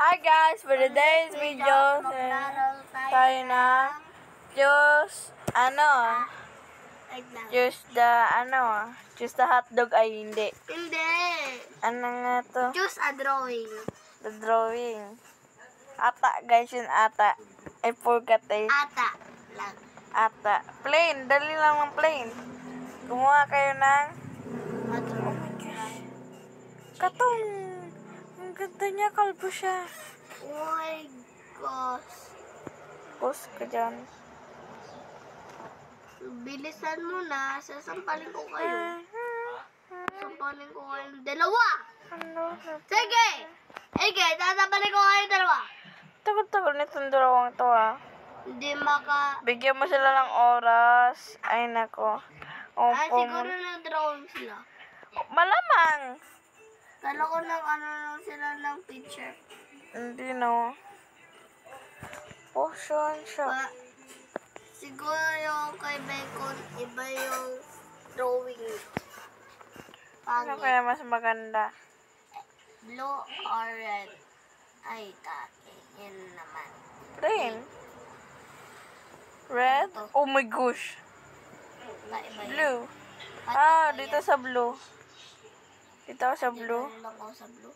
Hi guys, for today's video, tayo ng juice, juice the hotdog ay hindi. Hindi. Ano nga to? Choose a drawing. The drawing. Ata guys, yun ata. I forgot eh. Ata lang. Ata. Plain, dali lang ng plain. Kumuha kayo ng katong. Ang ganda niya, kalbo siya. Oh my gosh. Post ka dyan. Bilisan mo na. Sasampalin ko kayo. Sasampalin ko kayo ng dalawa. Ano? Sige! Sige, sasampalin ko kayo ng dalawa. Tagal-tagal nitong dalawang to ah. Hindi maka... Bigyan mo sila ng oras. Ay nako. Ay, siguro na drawing sila. Malamang. Kala ko ng ano lang sila ng picture. Hindi no. Potion shop. Siguro yung kay Bacon, iba yung drawing. Ano Pangit. kaya mas maganda? Blue or red? Ay, yan naman. Plain. Red? Oh my gosh. Iba yun. Blue. At iba Dito yan. sa blue. Dito sa blue. Dito lang ako sa blue.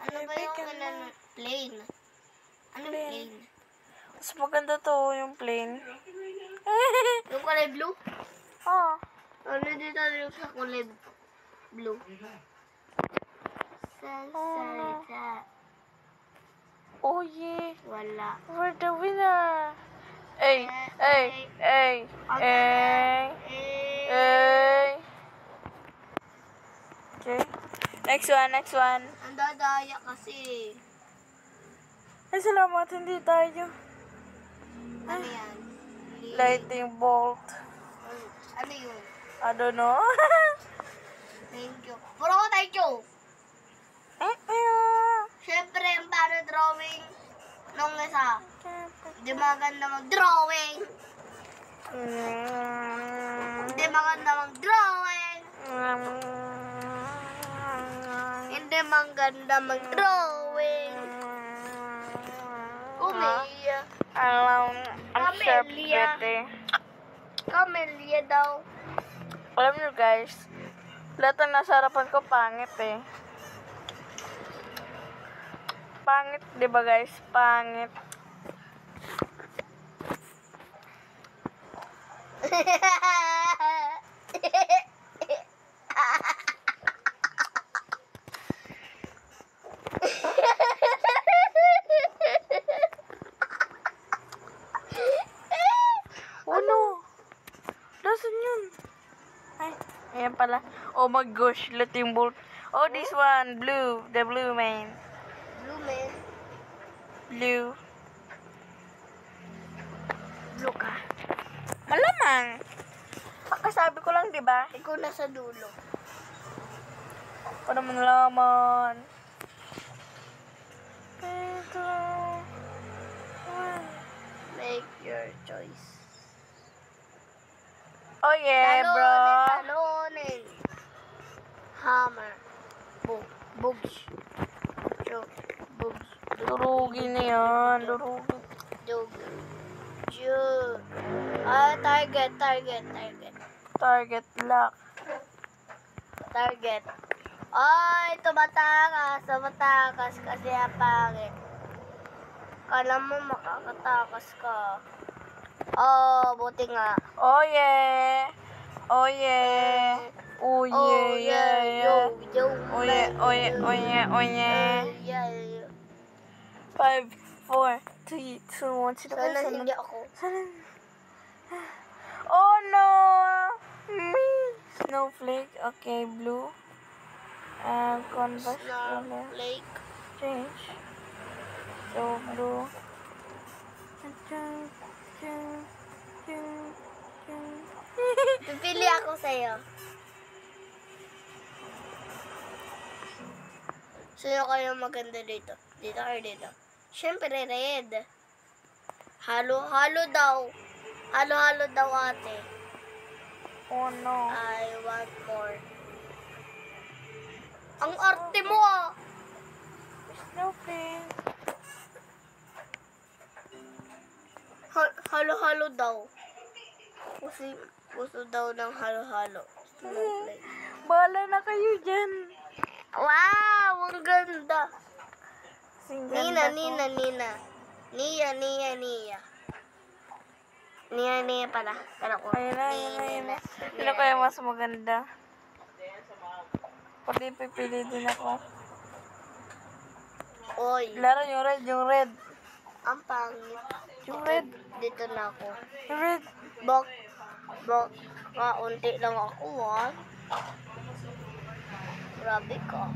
Ano ba yung plain? Ano plain? Mas maganda to yung plain. Yung kulay blue? Oh. Ano dito yung sa kulay blue? Salsa. Oh yeah. Wala. We're the winner. Hey. Okay. Next one. Ang dadaya kasi. Ay, salamat. Hindi tayo. Ano yan? Lightning bolt. Ano yun? I don't know. Thank you. Puro ko thank you. Siyempre, yung paano drawing nung isa. Hindi maganda mag-drawing. Hindi maganda mag-drawing. Hindi maganda mag-drawing. Umiiyak. Ang sharp pretty. Camellia daw. Alam nyo guys, lahat ng nasa harapan ko pangit eh. Pangit, di ba guys? Pangit. Oh no! Nasaan yun? Ay, ayan pala. Oh my gosh, lightning bolt. Oh, this one, blue. The blue man. Blue man. Blue. Blue ka. Malamang. Kasabi ko lang, di ba? Ikaw nasa dulo. Ako naman laman. Ito. Make your choice. Oh yeah, bro. Talonin. Hammer. Bugs. Bugs. Durugin na yan. Durugin. Dog. Target. Target lock. Target. Ay, tumatakas kasi ang pangit. Kala mo makakatakas ka. Oh, buti nga. Oh yeah. Oh yeah. Oh yeah. Yo. Oh yeah. 5, 4, 3, 2, 1. Sana hindi ako. Oh no! Me! Snowflake. Okay, blue. Canvas color. Snowflake. Change. So, blue. Pipili ako sa'yo. Sino kayo maganda dito? Dito or dito? Siyempre, red. Halo daw. Halo daw ate. Oh no. I want more. Ang arte mo ah. No daw. Gusto daw ng halo-halo. Snowflake. Bahala na kayo dyan. Wow! Ang ganda. Singganda Nina, ko. Nina. Nia. Nia pala. Pero ko. Ayun na. Sino kaya mas maganda? Pati pipili din ako. Oy, Laro yung red. ang pangit. Yung red. Dito na ako. Yung red. Bok. Kaunti lang ako, ah. Grabe ka.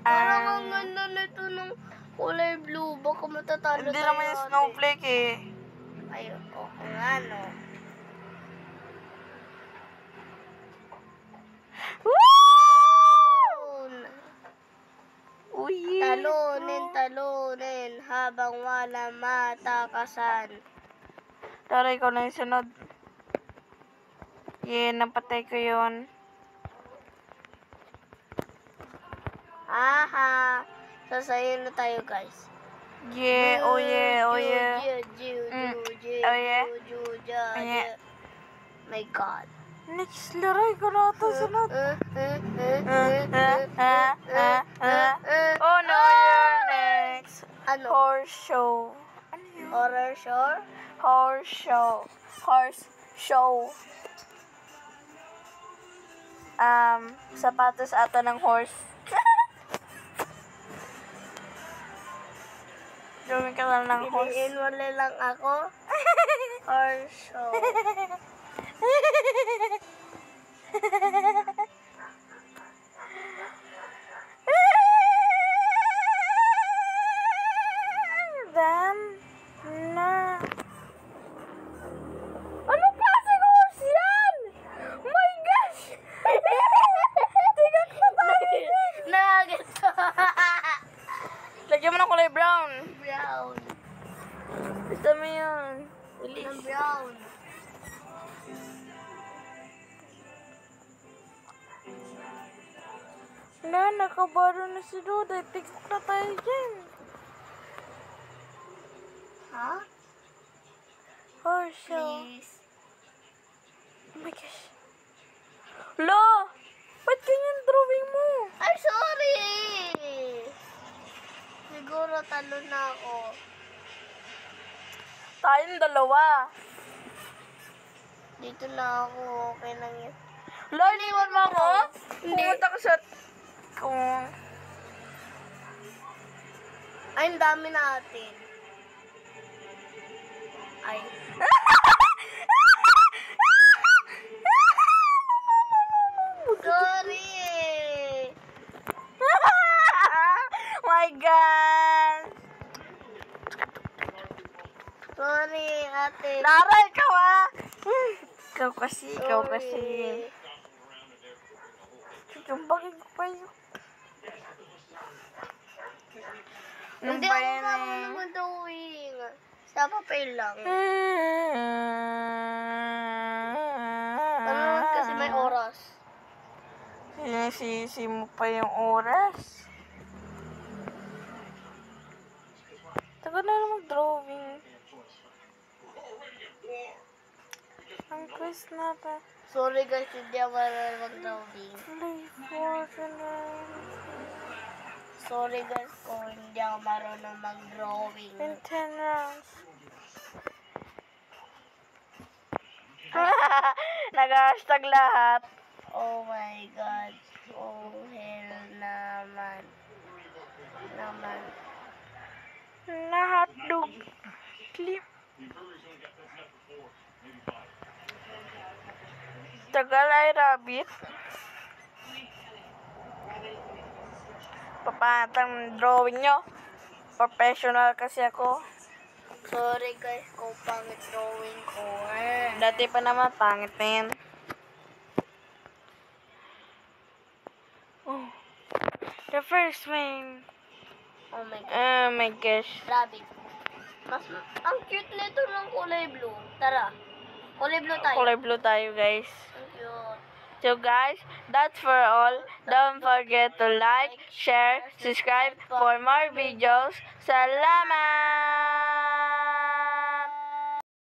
Parang ang ganda nito ng kulay blue. Baka matatalo Hindi tayo. naman yung snowflake eh. Ay, oo nga, no. Woo! Uy! Talunin habang wala matakasan. Tara, ikaw na yung sunod. Napatay ko yun. Aha! Sasayin na tayo, guys. Oh yeah. Oh Oh yeah. My God. Next laro, ikaw na ito sunod. Oh no, you're next. Ano? Horse show. Ano yun? Horror show? Horse show. Horse show. Sapatos ata ng horse. Gawin ka lang ng horse. Piliin mo lang ako. Horror show. Dan na. Anong klaseng horse yan? My gosh! Tigak na tayo. Nugget. Lagyan mo ng kulay brown. Brown. Gusto mo yun? Ng brown. Nakabaro na si Duda. Tigak na tayo dyan. Ha? Horse show. Please. Oh my gosh. Lo! Ba't ganyan drawing mo? Ay, sorry! Siguro talo na ako. Tayong dalawa. Dito na ako. Okay lang yun. Lo, iniwan mo ako? Hindi. Pumunta ko sa... Kung... Ay, ang dami natin. Ay. Sorry! My God! Sorry, ate. Lara, ikaw ah! Ikaw kasi. Sorry. Chuchumbagin ko kayo. Hindi ako marunong mag-drawing. Sa papel lang. Ano kasi may oras. Sinisisi mo pa yung oras. Tagal na lang mag-drawing. Ang quiz natin. Sorry guys, hindi ako marunong mag-drawing. Play for tonight. Sorry guys kung hindi ako marunong mag-drawing. In 10 rounds. Nag-hashtag lahat. Oh my God. Oh hell naman. Nahotdog. Clip. Tagal ay rabbit. Papatang drawing nyo. Professional kasi ako. Sorry guys kung pangit drawing ko. Dati pa naman pangit na yan. Oh. The first one. Oh my God. Oh my gosh. Rabbit. Ang cute nito ng kulay blue. Tara. Kulay blue tayo. Kulay blue tayo, guys. Ang cute. So guys, that's for all. Don't forget to like, share, subscribe for more videos. Salamat!